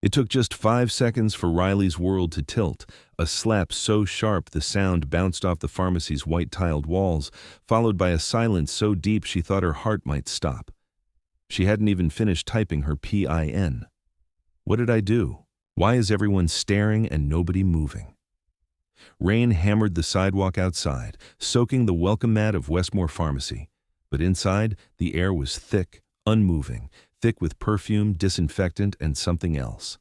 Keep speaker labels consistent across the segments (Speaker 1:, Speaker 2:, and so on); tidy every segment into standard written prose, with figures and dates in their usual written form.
Speaker 1: It took just 5 seconds for Riley's world to tilt, a slap so sharp the sound bounced off the pharmacy's white-tiled walls, followed by a silence so deep she thought her heart might stop. She hadn't even finished typing her PIN. What did I do? Why is everyone staring and nobody moving? Rain hammered the sidewalk outside, soaking the welcome mat of Westmore Pharmacy. But inside, the air was thick, unmoving, thick with perfume, disinfectant, and something else.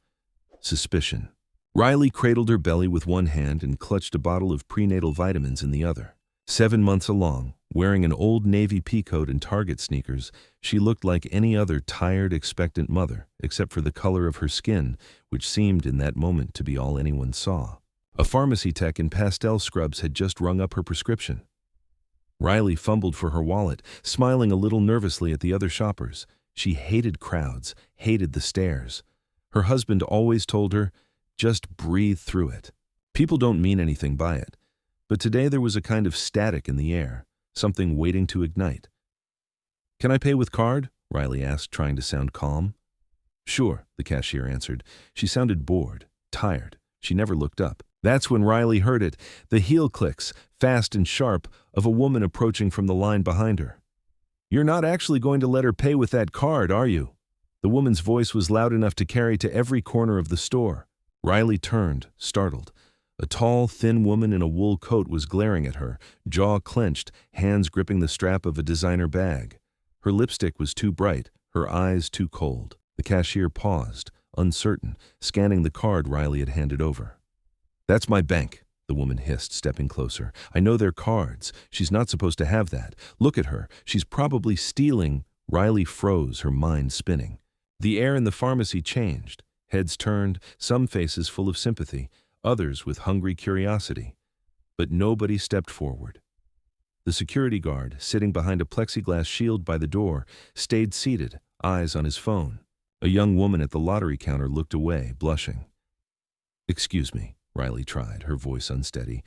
Speaker 1: Suspicion. Riley cradled her belly with one hand and clutched a bottle of prenatal vitamins in the other. 7 months along, wearing an old navy peacoat and Target sneakers, she looked like any other tired, expectant mother, except for the color of her skin, which seemed in that moment to be all anyone saw. A pharmacy tech in pastel scrubs had just rung up her prescription. Riley fumbled for her wallet, smiling a little nervously at the other shoppers. She hated crowds, hated the stares. Her husband always told her, just breathe through it. People don't mean anything by it. But today there was a kind of static in the air, something waiting to ignite. "Can I pay with card?" Riley asked, trying to sound calm. "Sure," the cashier answered. She sounded bored, tired. She never looked up. That's when Riley heard it, the heel clicks, fast and sharp, of a woman approaching from the line behind her. "You're not actually going to let her pay with that card, are you?" The woman's voice was loud enough to carry to every corner of the store. Riley turned, startled. A tall, thin woman in a wool coat was glaring at her, jaw clenched, hands gripping the strap of a designer bag. Her lipstick was too bright, her eyes too cold. The cashier paused, uncertain, scanning the card Riley had handed over. "That's my bank," the woman hissed, stepping closer. "I know their cards. She's not supposed to have that. Look at her. She's probably stealing." Riley froze, her mind spinning. The air in the pharmacy changed. Heads turned, some faces full of sympathy, others with hungry curiosity. But nobody stepped forward. The security guard, sitting behind a plexiglass shield by the door, stayed seated, eyes on his phone. A young woman at the lottery counter looked away, blushing. "Excuse me," Riley tried, her voice unsteady.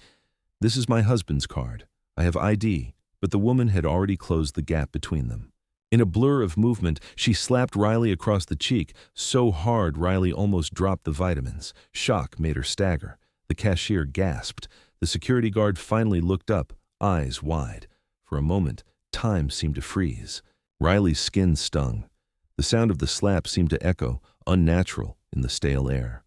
Speaker 1: "This is my husband's card. I have ID," but the woman had already closed the gap between them. In a blur of movement, she slapped Riley across the cheek, so hard Riley almost dropped the vitamins. Shock made her stagger. The cashier gasped. The security guard finally looked up, eyes wide. For a moment, time seemed to freeze. Riley's skin stung. The sound of the slap seemed to echo, unnatural, in the stale air.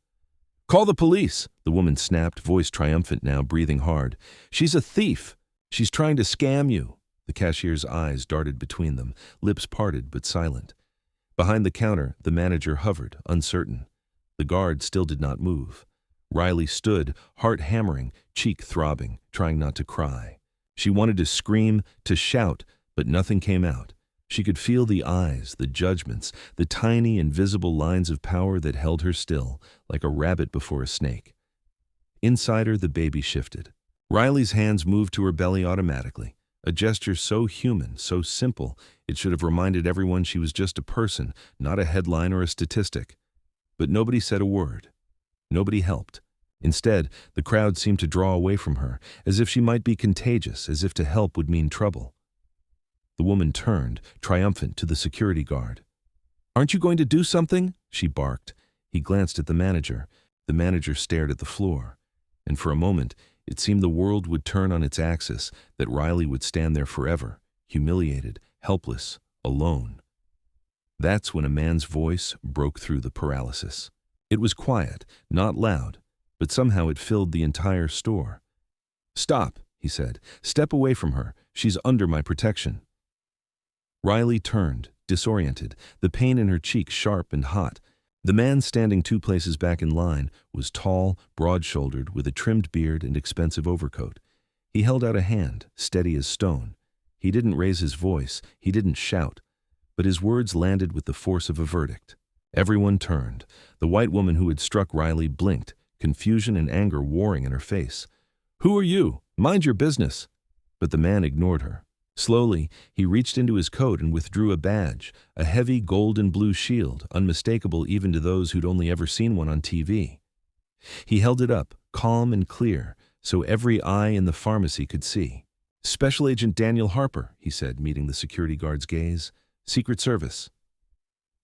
Speaker 1: "Call the police," the woman snapped, voice triumphant now, breathing hard. "She's a thief. She's trying to scam you." The cashier's eyes darted between them, lips parted but silent. Behind the counter, the manager hovered, uncertain. The guard still did not move. Riley stood, heart hammering, cheek throbbing, trying not to cry. She wanted to scream, to shout, but nothing came out. She could feel the eyes, the judgments, the tiny, invisible lines of power that held her still, like a rabbit before a snake. Inside her, the baby shifted. Riley's hands moved to her belly automatically, a gesture so human, so simple, it should have reminded everyone she was just a person, not a headline or a statistic. But nobody said a word. Nobody helped. Instead, the crowd seemed to draw away from her, as if she might be contagious, as if to help would mean trouble. The woman turned, triumphant, to the security guard. "Aren't you going to do something?" she barked. He glanced at the manager. The manager stared at the floor. And for a moment, it seemed the world would turn on its axis, that Riley would stand there forever, humiliated, helpless, alone. That's when a man's voice broke through the paralysis. It was quiet, not loud, but somehow it filled the entire store. "Stop," he said. "Step away from her. She's under my protection." Riley turned, disoriented, the pain in her cheek sharp and hot. The man standing 2 places back in line was tall, broad-shouldered, with a trimmed beard and expensive overcoat. He held out a hand, steady as stone. He didn't raise his voice, he didn't shout, but his words landed with the force of a verdict. Everyone turned. The white woman who had struck Riley blinked, confusion and anger warring in her face. "Who are you? Mind your business." But the man ignored her. Slowly, he reached into his coat and withdrew a badge, a heavy gold and blue shield, unmistakable even to those who'd only ever seen one on TV. He held it up, calm and clear, so every eye in the pharmacy could see. "Special Agent Daniel Harper," he said, meeting the security guard's gaze. "Secret Service."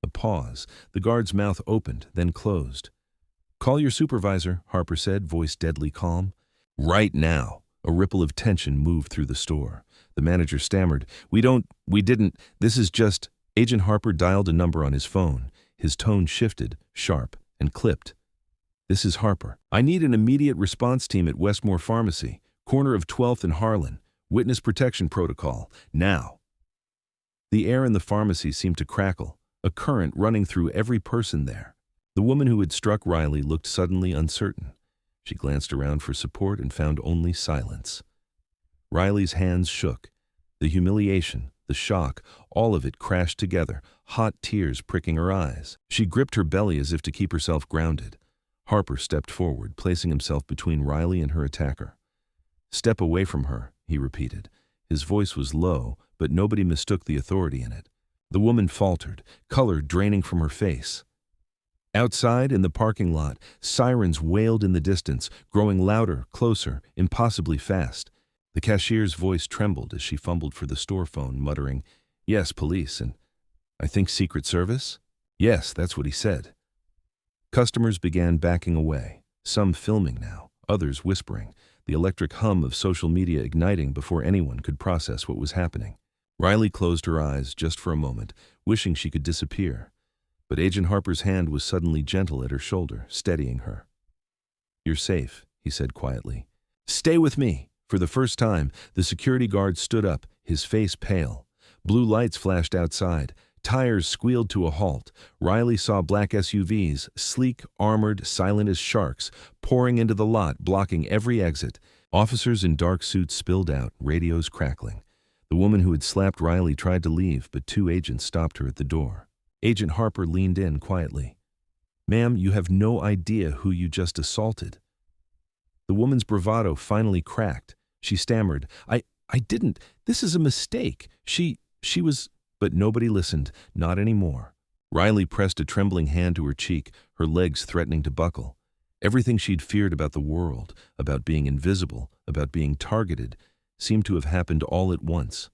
Speaker 1: A pause. The guard's mouth opened, then closed. Call your supervisor, Harper said, voice deadly calm. Right now. A ripple of tension moved through the store. The manager stammered, we didn't, this is just... Agent Harper dialed a number on his phone. His tone shifted, sharp, and clipped. This is Harper. I need an immediate response team at Westmore Pharmacy, corner of 12th and Harlan. Witness protection protocol, now. The air in the pharmacy seemed to crackle, a current running through every person there. The woman who had struck Riley looked suddenly uncertain. She glanced around for support and found only silence. Riley's hands shook. The humiliation, the shock, all of it crashed together, hot tears pricking her eyes. She gripped her belly as if to keep herself grounded. Harper stepped forward, placing himself between Riley and her attacker. Step away from her, he repeated. His voice was low, but nobody mistook the authority in it. The woman faltered, color draining from her face. Outside, in the parking lot, sirens wailed in the distance, growing louder, closer, impossibly fast. The cashier's voice trembled as she fumbled for the store phone, muttering, Yes, police, and I think Secret Service? Yes, that's what he said. Customers began backing away, some filming now, others whispering, the electric hum of social media igniting before anyone could process what was happening. Riley closed her eyes just for a moment, wishing she could disappear. But Agent Harper's hand was suddenly gentle at her shoulder, steadying her. You're safe, he said quietly. Stay with me. For the first time, the security guard stood up, his face pale. Blue lights flashed outside. Tires squealed to a halt. Riley saw black SUVs, sleek, armored, silent as sharks, pouring into the lot, blocking every exit. Officers in dark suits spilled out, radios crackling. The woman who had slapped Riley tried to leave, but two agents stopped her at the door. Agent Harper leaned in quietly. Ma'am, you have no idea who you just assaulted. The woman's bravado finally cracked. She stammered, I didn't. This is a mistake. She was... But nobody listened, not anymore. Riley pressed a trembling hand to her cheek, her legs threatening to buckle. Everything she'd feared about the world, about being invisible, about being targeted, seemed to have happened all at once.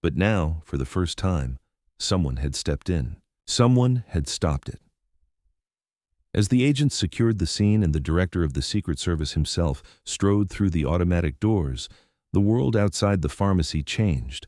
Speaker 1: But now, for the first time, someone had stepped in. Someone had stopped it. As the agents secured the scene and the director of the Secret Service himself strode through the automatic doors, the world outside the pharmacy changed.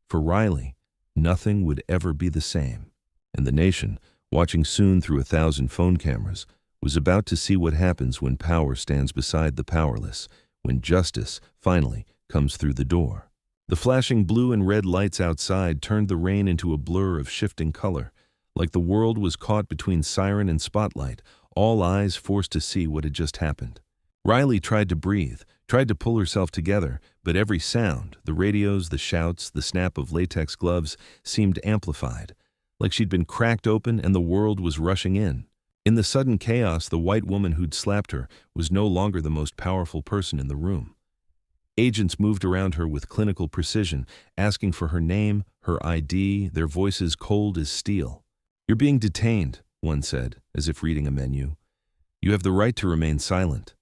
Speaker 1: For Riley, nothing would ever be the same. And the nation, watching soon through 1,000 phone cameras, was about to see what happens when power stands beside the powerless, when justice, finally, comes through the door. The flashing blue and red lights outside turned the rain into a blur of shifting color. Like the world was caught between siren and spotlight, all eyes forced to see what had just happened. Riley tried to breathe, tried to pull herself together, but every sound, the radios, the shouts, the snap of latex gloves, seemed amplified, like she'd been cracked open and the world was rushing in. In the sudden chaos, the white woman who'd slapped her was no longer the most powerful person in the room. Agents moved around her with clinical precision, asking for her name, her ID, their voices cold as steel. You're being detained, one said, as if reading a menu. You have the right to remain silent.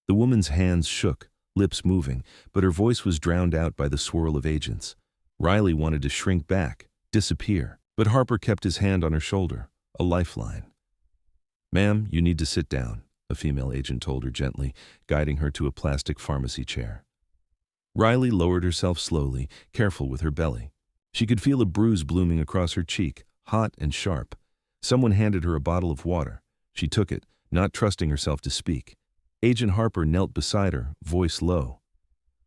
Speaker 1: The woman's hands shook, lips moving, but her voice was drowned out by the swirl of agents. Riley wanted to shrink back, disappear, but Harper kept his hand on her shoulder, a lifeline. Ma'am, you need to sit down, a female agent told her gently, guiding her to a plastic pharmacy chair. Riley lowered herself slowly, careful with her belly. She could feel a bruise blooming across her cheek, hot and sharp. Someone handed her a bottle of water. She took it, not trusting herself to speak. Agent Harper knelt beside her, voice low.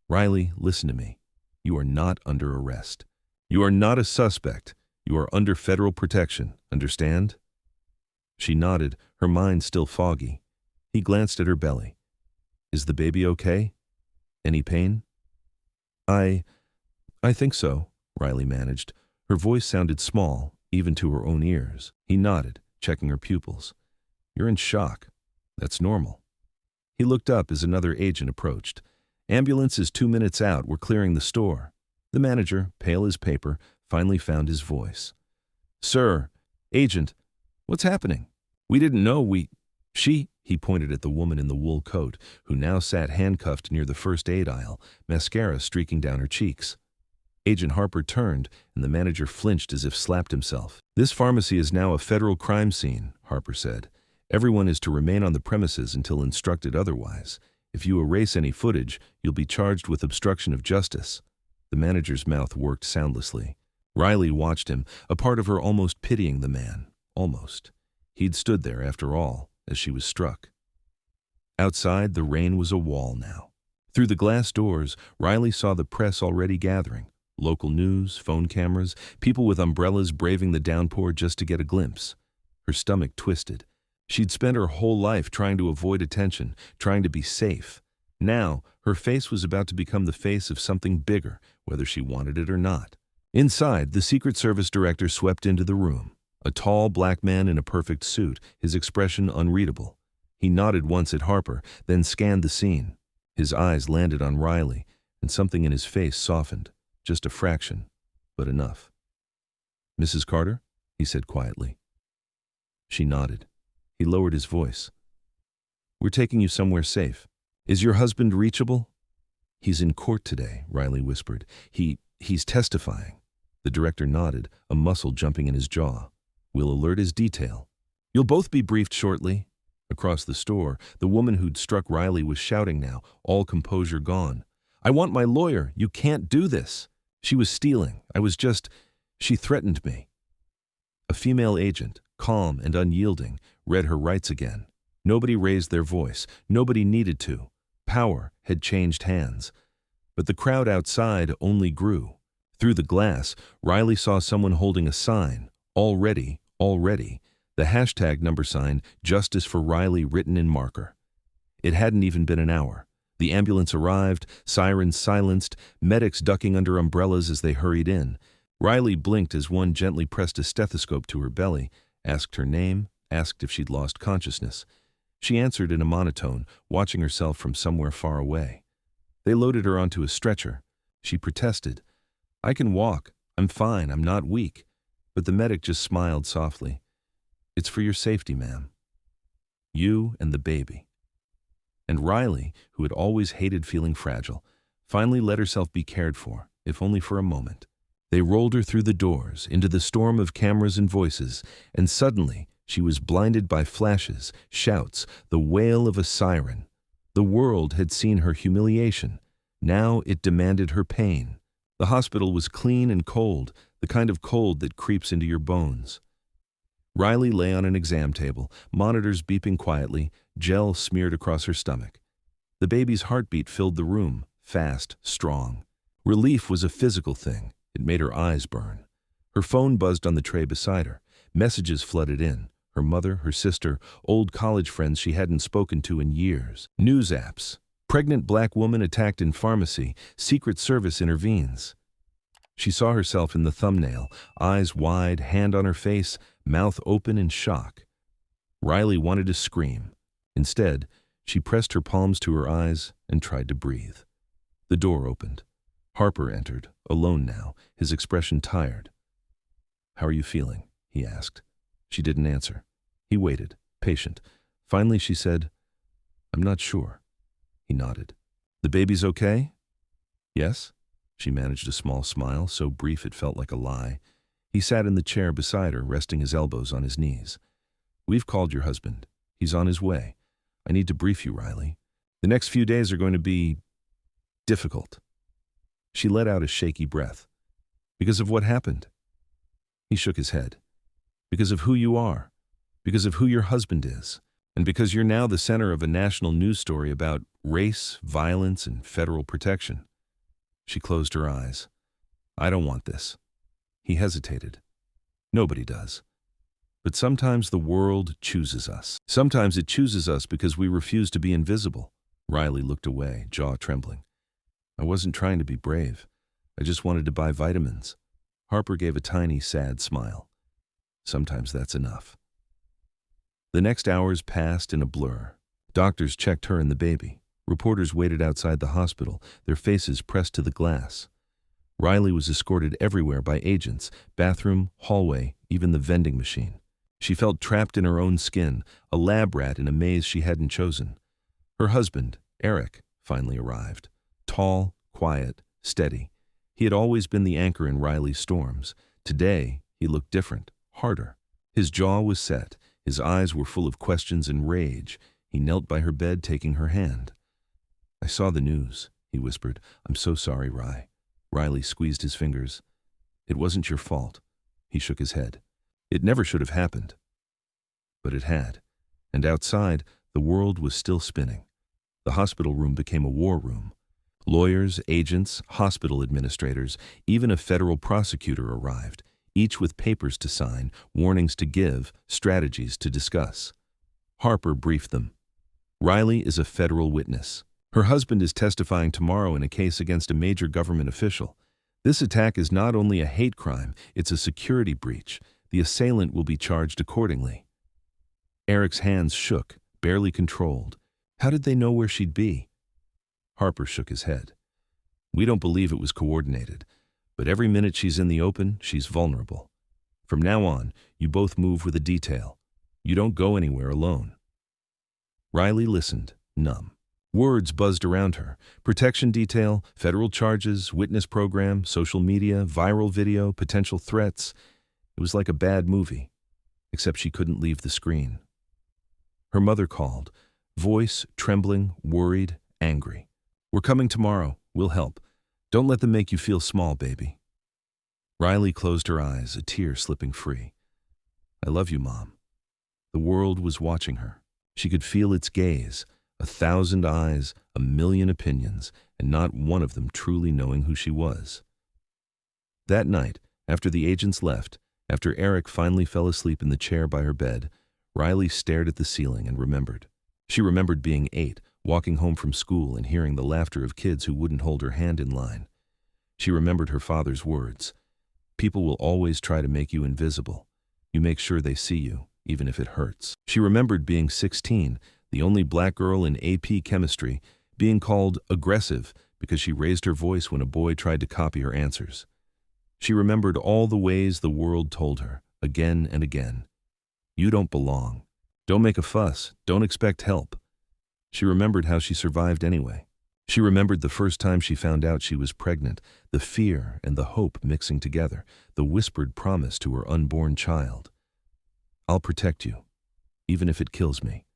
Speaker 1: Riley, listen to me. You are not under arrest. You are not a suspect. You are under federal protection, understand? She nodded, her mind still foggy. He glanced at her belly. Is the baby okay? Any pain? I think so, Riley managed. Her voice sounded small, even to her own ears. He nodded, checking her pupils. You're in shock. That's normal. He looked up as another agent approached. Ambulance is 2 minutes out. We're clearing the store. The manager, pale as paper, finally found his voice. Sir, agent, what's happening? We didn't know he pointed at the woman in the wool coat, who now sat handcuffed near the first aid aisle, mascara streaking down her cheeks. Agent Harper turned, and the manager flinched as if slapped himself. This pharmacy is now a federal crime scene, Harper said. Everyone is to remain on the premises until instructed otherwise. If you erase any footage, you'll be charged with obstruction of justice." The manager's mouth worked soundlessly. Riley watched him, a part of her almost pitying the man. Almost. He'd stood there, after all, as she was struck. Outside, the rain was a wall now. Through the glass doors, Riley saw the press already gathering. Local news, phone cameras, people with umbrellas braving the downpour just to get a glimpse. Her stomach twisted. She'd spent her whole life trying to avoid attention, trying to be safe. Now, her face was about to become the face of something bigger, whether she wanted it or not. Inside, the Secret Service director swept into the room. A tall black man in a perfect suit, his expression unreadable. He nodded once at Harper, then scanned the scene. His eyes landed on Riley, and something in his face softened. Just a fraction, but enough. "Mrs. Carter?" he said quietly. She nodded. He lowered his voice. "We're taking you somewhere safe. Is your husband reachable?" "He's in court today," Riley whispered. He's testifying." The director nodded, a muscle jumping in his jaw. "We'll alert his detail. You'll both be briefed shortly." Across the store, the woman who'd struck Riley was shouting now, all composure gone. "I want my lawyer. You can't do this. She was stealing. She threatened me." A female agent, calm and unyielding, read her rights again. Nobody raised their voice. Nobody needed to. Power had changed hands. But the crowd outside only grew. Through the glass, Riley saw someone holding a sign, already, the hashtag number sign, Justice for Riley, written in marker. It hadn't even been an hour. The ambulance arrived, sirens silenced, medics ducking under umbrellas as they hurried in. Riley blinked as one gently pressed a stethoscope to her belly, asked her name, asked if she'd lost consciousness. She answered in a monotone, watching herself from somewhere far away. They loaded her onto a stretcher. She protested. "I can walk. I'm fine. I'm not weak." But the medic just smiled softly. "It's for your safety, ma'am. You and the baby." And Riley, who had always hated feeling fragile, finally let herself be cared for, if only for a moment. They rolled her through the doors, into the storm of cameras and voices, and suddenly she was blinded by flashes, shouts, the wail of a siren. The world had seen her humiliation. Now it demanded her pain. The hospital was clean and cold, the kind of cold that creeps into your bones. Riley lay on an exam table, monitors beeping quietly, gel smeared across her stomach. The baby's heartbeat filled the room, fast, strong. Relief was a physical thing. It made her eyes burn. Her phone buzzed on the tray beside her. Messages flooded in. Her mother, her sister, old college friends she hadn't spoken to in years. News apps. Pregnant black woman attacked in pharmacy. Secret Service intervenes. She saw herself in the thumbnail, eyes wide, hand on her face, mouth open in shock. Riley wanted to scream. Instead, she pressed her palms to her eyes and tried to breathe. The door opened. Harper entered, alone now, his expression tired. "How are you feeling?" he asked. She didn't answer. He waited, patient. Finally she said, "I'm not sure." He nodded. "The baby's okay?" "Yes." She managed a small smile, so brief it felt like a lie. He sat in the chair beside her, resting his elbows on his knees. "We've called your husband. He's on his way. I need to brief you, Riley. The next few days are going to be difficult." She let out a shaky breath. "Because of what happened?" He shook his head. "Because of who you are. Because of who your husband is. And because you're now the center of a national news story about race, violence, and federal protection." She closed her eyes. "I don't want this." He hesitated. "Nobody does. But sometimes the world chooses us. Sometimes it chooses us because we refuse to be invisible." Riley looked away, jaw trembling. "I wasn't trying to be brave. I just wanted to buy vitamins." Harper gave a tiny, sad smile. "Sometimes that's enough." The next hours passed in a blur. Doctors checked her and the baby. Reporters waited outside the hospital, their faces pressed to the glass. Riley was escorted everywhere by agents, bathroom, hallway, even the vending machine. She felt trapped in her own skin, a lab rat in a maze she hadn't chosen. Her husband, Eric, finally arrived. Tall, quiet, steady. He had always been the anchor in Riley's storms. Today, he looked different, harder. His jaw was set, His eyes were full of questions and rage. He knelt by her bed, taking her hand. "I saw the news," he whispered. "I'm so sorry, Ry." Riley squeezed his fingers. "It wasn't your fault." He shook his head. "It never should have happened." But it had. And outside, the world was still spinning. The hospital room became a war room. Lawyers, agents, hospital administrators, even a federal prosecutor arrived, each with papers to sign, warnings to give, strategies to discuss. Harper briefed them. "Riley is a federal witness. Her husband is testifying tomorrow in a case against a major government official. This attack is not only a hate crime, it's a security breach. The assailant will be charged accordingly." Eric's hands shook, barely controlled. How did they know where she'd be? Harper shook his head. "We don't believe it was coordinated, but every minute she's in the open, she's vulnerable. From now on, you both move with a detail. You don't go anywhere alone." Riley listened, numb. Words buzzed around her. Protection detail, federal charges, witness program, social media, viral video, potential threats. It was like a bad movie, except she couldn't leave the screen. Her mother called, voice trembling, worried, angry. "We're coming tomorrow. We'll help. Don't let them make you feel small, baby." Riley closed her eyes, a tear slipping free. "I love you, Mom." The world was watching her. She could feel its gaze, 1,000 eyes, 1,000,000 opinions, and not one of them truly knowing who she was. That night, after the agents left, after Eric finally fell asleep in the chair by her bed, Riley stared at the ceiling and remembered. She remembered being 8, walking home from school and hearing the laughter of kids who wouldn't hold her hand in line. She remembered her father's words. "People will always try to make you invisible. You make sure they see you, even if it hurts." She remembered being 16, the only black girl in AP chemistry, being called aggressive because she raised her voice when a boy tried to copy her answers. She remembered all the ways the world told her, again and again, "You don't belong. Don't make a fuss. Don't expect help." She remembered how she survived anyway. She remembered the first time she found out she was pregnant, the fear and the hope mixing together, the whispered promise to her unborn child. "I'll protect you, even if it kills me.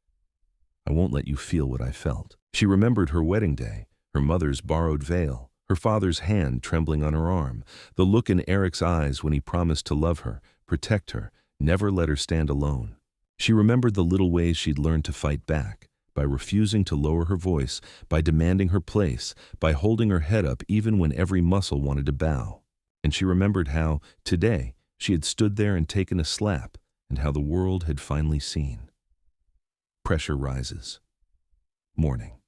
Speaker 1: I won't let you feel what I felt." She remembered her wedding day, her mother's borrowed veil, her father's hand trembling on her arm, the look in Eric's eyes when he promised to love her, protect her, never let her stand alone. She remembered the little ways she'd learned to fight back, by refusing to lower her voice, by demanding her place, by holding her head up even when every muscle wanted to bow. And she remembered how, today, she had stood there and taken a slap, and how the world had finally seen. Pressure rises. Morning.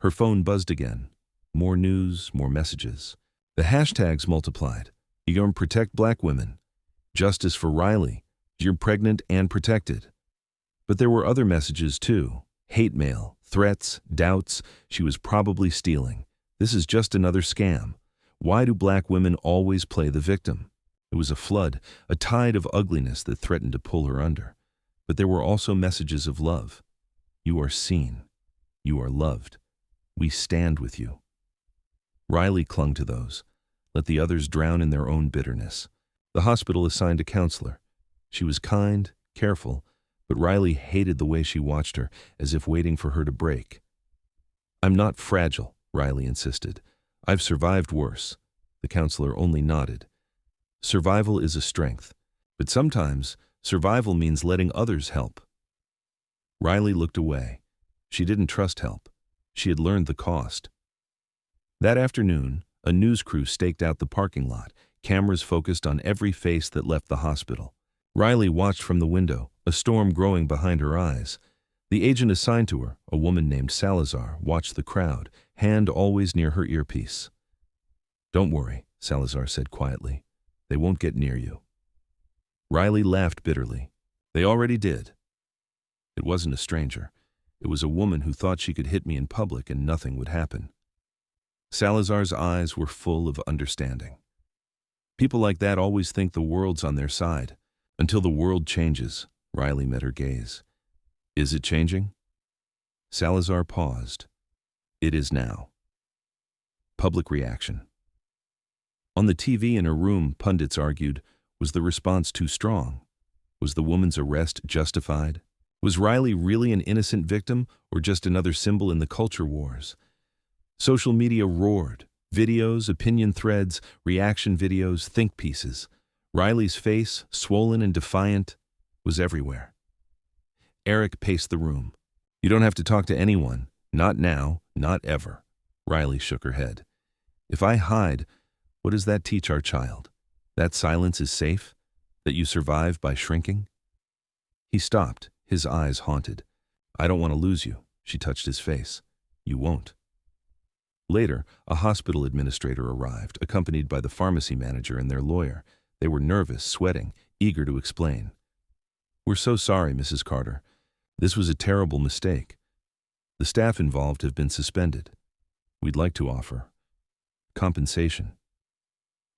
Speaker 1: Her phone buzzed again. More news, more messages. The hashtags multiplied. "You're going to protect black women." "Justice for Riley. You're pregnant and protected." But there were other messages too. Hate mail, threats, doubts. She was probably stealing. This is just another scam. Why do black women always play the victim? It was a flood, a tide of ugliness that threatened to pull her under. But there were also messages of love. "You are seen. You are loved. We stand with you." Riley clung to those. Let the others drown in their own bitterness. The hospital assigned a counselor. She was kind, careful, but Riley hated the way she watched her, as if waiting for her to break. "I'm not fragile," Riley insisted. "I've survived worse." The counselor only nodded. "Survival is a strength, but sometimes survival means letting others help." Riley looked away. She didn't trust help. She had learned the cost. That afternoon, a news crew staked out the parking lot, cameras focused on every face that left the hospital. Riley watched from the window, a storm growing behind her eyes. The agent assigned to her, a woman named Salazar, watched the crowd, hand always near her earpiece. "Don't worry," Salazar said quietly. "They won't get near you." Riley laughed bitterly. "They already did." It wasn't a stranger. It was a woman who thought she could hit me in public and nothing would happen. Salazar's eyes were full of understanding. People like that always think the world's on their side. Until the world changes, Riley met her gaze. "Is it changing?" Salazar paused. "It is now." Public reaction. On the TV in her room, pundits argued, was the response too strong? Was the woman's arrest justified? Was Riley really an innocent victim or just another symbol in the culture wars? Social media roared. Videos, opinion threads, reaction videos, think pieces. Riley's face, swollen and defiant, was everywhere. Eric paced the room. You don't have to talk to anyone. Not now, not ever. Riley shook her head. If I hide, what does that teach our child? That silence is safe? That you survive by shrinking? He stopped, his eyes haunted. I don't want to lose you. She touched his face. You won't. Later, a hospital administrator arrived, accompanied by the pharmacy manager and their lawyer. They were nervous, sweating, eager to explain. We're so sorry, Mrs. Carter. This was a terrible mistake. The staff involved have been suspended. We'd like to offer compensation.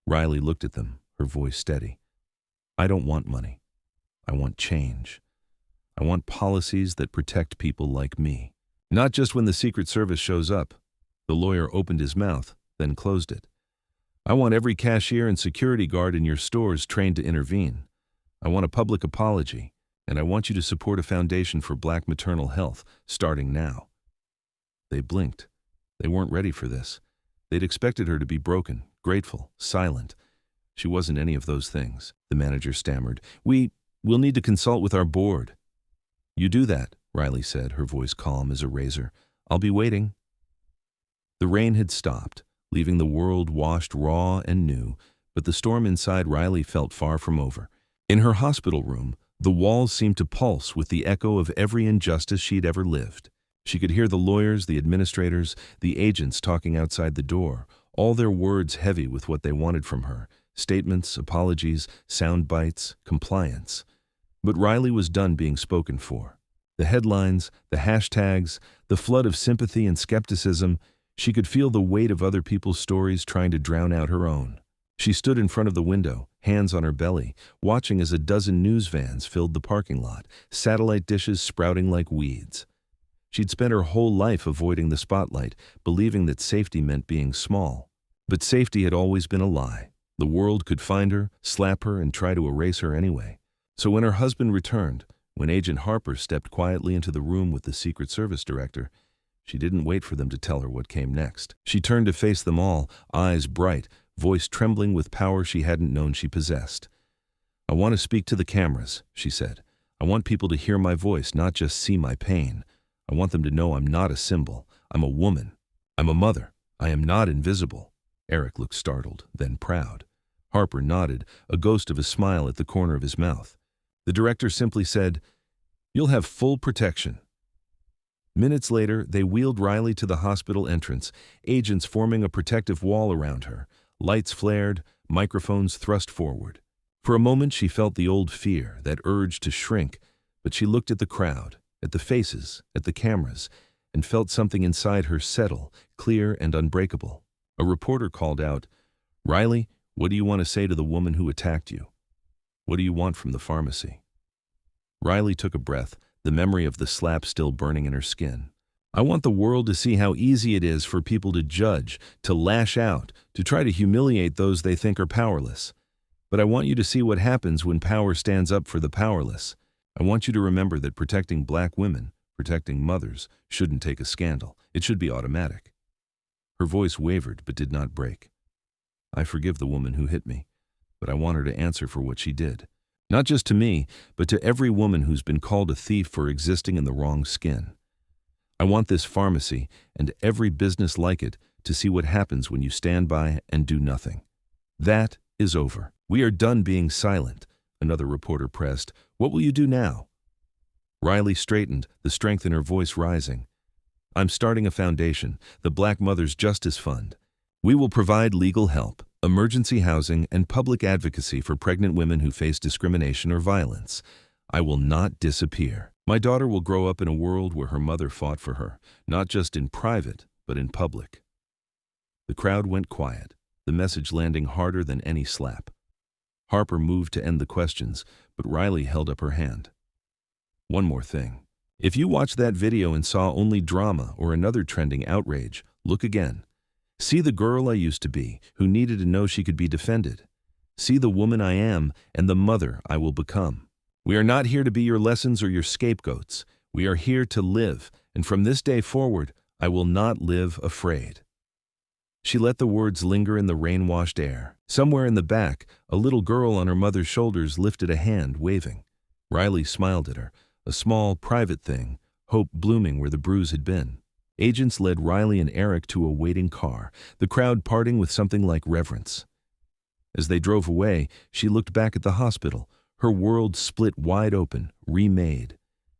Speaker 1: Riley looked at them, her voice steady. I don't want money. I want change. I want policies that protect people like me. Not just when the Secret Service shows up. The lawyer opened his mouth, then closed it. I want every cashier and security guard in your stores trained to intervene. I want a public apology, and I want you to support a foundation for Black maternal health, starting now. They blinked. They weren't ready for this. They'd expected her to be broken, grateful, silent. She wasn't any of those things, the manager stammered. We'll need to consult with our board. You do that, Riley said, her voice calm as a razor. I'll be waiting. The rain had stopped, leaving the world washed raw and new, but the storm inside Riley felt far from over. In her hospital room, the walls seemed to pulse with the echo of every injustice she'd ever lived. She could hear the lawyers, the administrators, the agents talking outside the door, all their words heavy with what they wanted from her, statements, apologies, sound bites, compliance. But Riley was done being spoken for. The headlines, the hashtags, the flood of sympathy and skepticism, she could feel the weight of other people's stories trying to drown out her own. She stood in front of the window, hands on her belly, watching as a dozen news vans filled the parking lot, satellite dishes sprouting like weeds. She'd spent her whole life avoiding the spotlight, believing that safety meant being small. But safety had always been a lie. The world could find her, slap her, and try to erase her anyway. So when her husband returned, when Agent Harper stepped quietly into the room with the Secret Service director, she didn't wait for them to tell her what came next. She turned to face them all, eyes bright, voice trembling with power she hadn't known she possessed. I want to speak to the cameras, she said. I want people to hear my voice, not just see my pain. I want them to know I'm not a symbol. I'm a woman. I'm a mother. I am not invisible. Eric looked startled, then proud. Harper nodded, a ghost of a smile at the corner of his mouth. The director simply said, You'll have full protection. Minutes later, they wheeled Riley to the hospital entrance, agents forming a protective wall around her. Lights flared, microphones thrust forward. For a moment, she felt the old fear, that urge to shrink, but she looked at the crowd, at the faces, at the cameras, and felt something inside her settle, clear and unbreakable. A reporter called out, Riley, what do you want to say to the woman who attacked you? What do you want from the pharmacy? Riley took a breath, the memory of the slap still burning in her skin. I want the world to see how easy it is for people to judge, to lash out, to try to humiliate those they think are powerless. But I want you to see what happens when power stands up for the powerless. I want you to remember that protecting Black women, protecting mothers, shouldn't take a scandal. It should be automatic. Her voice wavered but did not break. I forgive the woman who hit me, but I want her to answer for what she did. Not just to me, but to every woman who's been called a thief for existing in the wrong skin. I want this pharmacy, and every business like it, to see what happens when you stand by and do nothing. That is over. We are done being silent, another reporter pressed. What will you do now? Riley straightened, the strength in her voice rising. I'm starting a foundation, the Black Mothers Justice Fund. We will provide legal help, emergency housing, and public advocacy for pregnant women who face discrimination or violence. I will not disappear. My daughter will grow up in a world where her mother fought for her, not just in private, but in public. The crowd went quiet, the message landing harder than any slap. Harper moved to end the questions, but Riley held up her hand. One more thing. If you watched that video and saw only drama or another trending outrage, look again. See the girl I used to be, who needed to know she could be defended. See the woman I am and the mother I will become. We are not here to be your lessons or your scapegoats. We are here to live, and from this day forward, I will not live afraid." She let the words linger in the rain-washed air. Somewhere in the back, a little girl on her mother's shoulders lifted a hand, waving. Riley smiled at her, a small, private thing, hope blooming where the bruise had been. Agents led Riley and Eric to a waiting car, the crowd parting with something like reverence. As they drove away, she looked back at the hospital, her world split wide open, remade.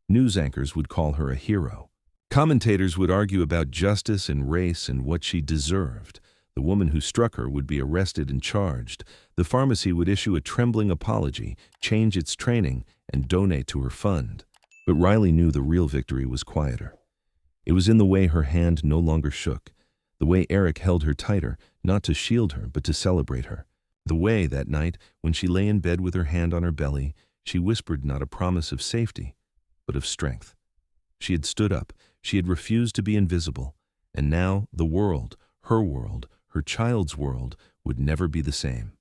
Speaker 1: News anchors would call her a hero. Commentators would argue about justice and race and what she deserved. The woman who struck her would be arrested and charged. The pharmacy would issue a trembling apology, change its training, and donate to her fund. But Riley knew the real victory was quieter. It was in the way her hand no longer shook, the way Eric held her tighter, not to shield her, but to celebrate her. The way, that night, when she lay in bed with her hand on her belly, she whispered not a promise of safety, but of strength. She had stood up, she had refused to be invisible, and now the world, her child's world, would never be the same.